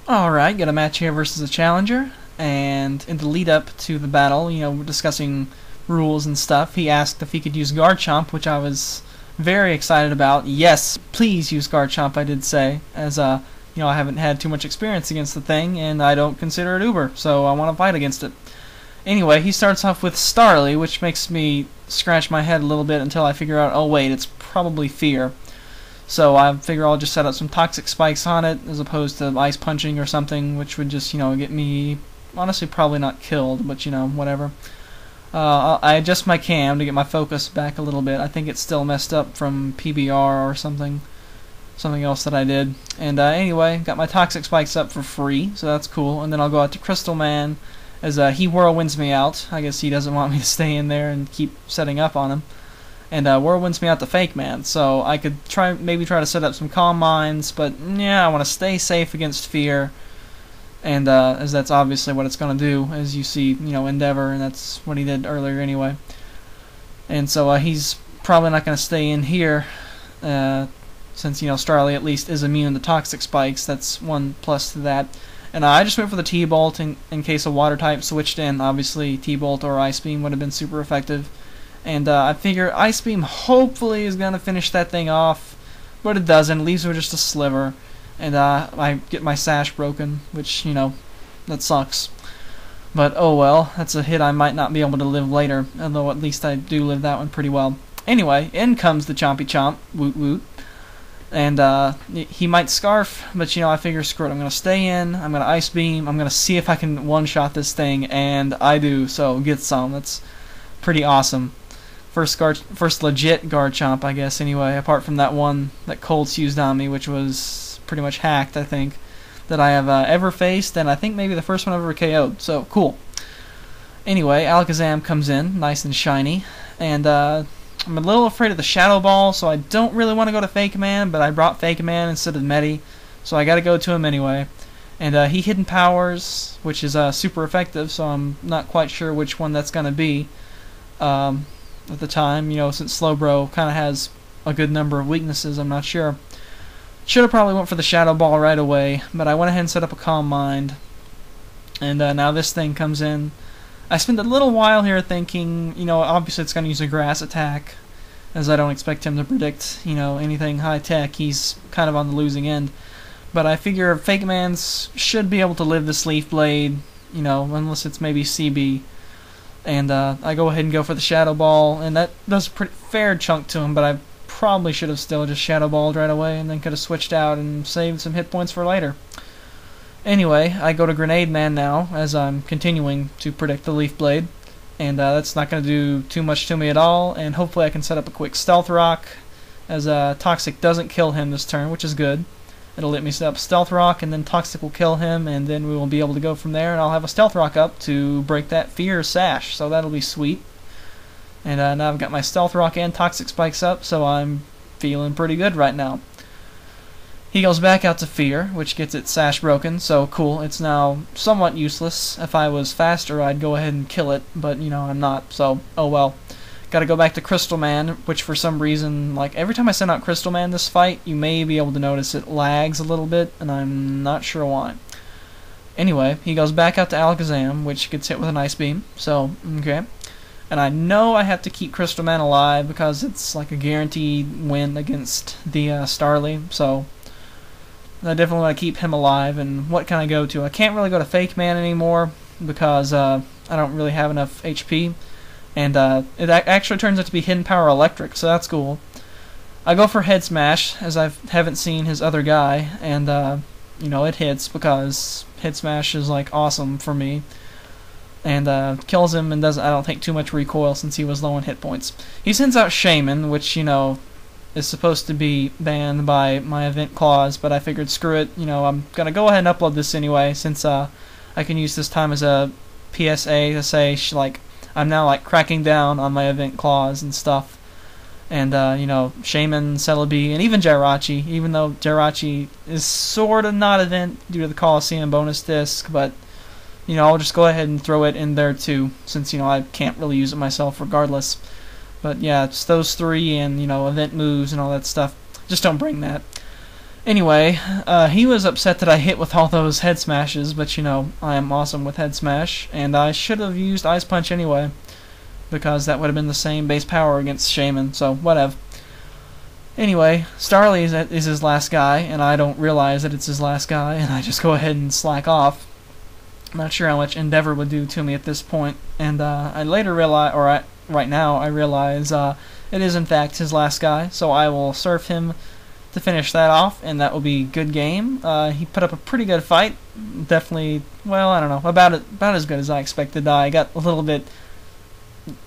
Alright, got a match here versus a challenger, and in the lead up to the battle, we're discussing rules and stuff. He asked if he could use Garchomp, which I was very excited about. Yes, please use Garchomp, I did say, as I haven't had too much experience against the thing, and I don't consider it uber, so I want to fight against it. Anyway, he starts off with Starly, which makes me scratch my head a little bit until I figure out, oh wait, it's probably Fear. So I figure I'll just set up some toxic spikes on it as opposed to ice punching or something, which would just, get me, honestly, probably not killed, but, whatever. I adjust my cam to get my focus back a little bit. I think it's still messed up from PBR or something else that I did. And anyway, got my toxic spikes up for free, so that's cool. And then I'll go out to Crystal Man as he whirlwinds me out. I guess he doesn't want me to stay in there and keep setting up on him. And whirlwinds me out to Fake Man, so I could maybe try to set up some Calm Minds, but yeah, I want to stay safe against Fear, and as that's obviously what it's going to do, as you see, Endeavor, and that's what he did earlier anyway. And so he's probably not going to stay in here, since Starly at least is immune to toxic spikes. That's one plus to that. And I just went for the T-Bolt in case a water type switched in. Obviously, T-Bolt or Ice Beam would have been super effective. And I figure Ice Beam hopefully is going to finish that thing off, but it doesn't. It leaves with just a sliver. And I get my sash broken, which, that sucks. But oh well, that's a hit I might not be able to live later, although at least I do live that one pretty well. Anyway, in comes the Chompy Chomp, Woot Woot. And he might Scarf, but I figure screw it, I'm going to stay in, I'm going to Ice Beam, I'm going to see if I can one-shot this thing, and I do, so get some. That's pretty awesome. First legit Garchomp, I guess, anyway, apart from that one that Colts used on me, which was pretty much hacked, I think, that I have ever faced, and I think maybe the first one I've ever KO'd, so cool. Anyway, ALAKAZAM comes in, nice and shiny, and I'm a little afraid of the Shadow Ball, so I don't really want to go to Fake Man, but I brought Fake Man instead of Medi, so I gotta go to him anyway. And he Hidden Powers, which is super effective, so I'm not quite sure which one that's gonna be. At the time, since Slowbro kind of has a good number of weaknesses, I'm not sure. Should have probably went for the Shadow Ball right away, but I went ahead and set up a Calm Mind. And now this thing comes in. I spent a little while here thinking, obviously it's going to use a Grass attack, as I don't expect him to predict, anything high-tech. He's kind of on the losing end. But I figure Fake Man's should be able to live this Leaf Blade, unless it's maybe CB. And I go ahead and go for the Shadow Ball, and that does a pretty fair chunk to him, but I probably should have still just Shadow Balled right away, and then could have switched out and saved some hit points for later. Anyway, I go to Grenade Man now, as I'm continuing to predict the Leaf Blade, and that's not going to do too much to me at all, and hopefully I can set up a quick Stealth Rock, as Toxic doesn't kill him this turn, which is good. It'll let me set up Stealth Rock, and then Toxic will kill him, and then we will be able to go from there, and I'll have a Stealth Rock up to break that Fear Sash, so that'll be sweet. And now I've got my Stealth Rock and Toxic Spikes up, so I'm feeling pretty good right now. He goes back out to Fear, which gets its Sash broken, so cool. It's now somewhat useless. If I was faster, I'd go ahead and kill it, but, I'm not, so oh well. Gotta go back to Crystal Man, which for some reason, every time I send out Crystal Man this fight, you may be able to notice it lags a little bit, and I'm not sure why. Anyway, he goes back out to ALAKAZAM, which gets hit with an Ice Beam, so, okay. And I know I have to keep Crystal Man alive, because it's like a guaranteed win against the Starly, so I definitely want to keep him alive. And what can I go to? I can't really go to Fake Man anymore, because I don't really have enough HP. And it actually turns out to be Hidden Power Electric, so that's cool. I go for Head Smash, as I haven't seen his other guy, and it hits because Head Smash is awesome for me, and kills him and doesn't, I don't think, too much recoil since he was low on hit points. He sends out Shaymin, which is supposed to be banned by my event clause, but I figured screw it. I'm gonna go ahead and upload this anyway, since I can use this time as a PSA to say I'm now cracking down on my event clause and stuff. And Shaymin, Celebi, and even Jirachi, even though Jirachi is sort of not event due to the Coliseum bonus disc, but I'll just go ahead and throw it in there too, since I can't really use it myself regardless. But yeah, it's those three and event moves and all that stuff. Just don't bring that. Anyway, he was upset that I hit with all those head smashes, but you know, I am awesome with head smash, and I should have used Ice Punch anyway, because that would have been the same base power against Shaymin, so whatever. Anyway, Starly is his last guy, and I don't realize that it's his last guy, and I just go ahead and slack off. I'm not sure how much Endeavor would do to me at this point, and I later realize, right now, I realize it is in fact his last guy, so I will surf him to finish that off, and that will be a good game. He put up a pretty good fight, definitely, well, I don't know, about as good as I expected. I got a little bit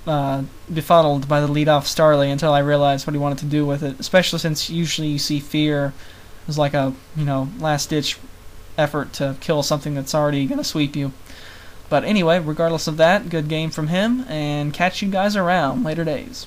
befuddled by the lead-off Starly until I realized what he wanted to do with it, especially since usually you see Fear as like a, you know, last-ditch effort to kill something that's already going to sweep you. But anyway, regardless of that, good game from him, and catch you guys around later days.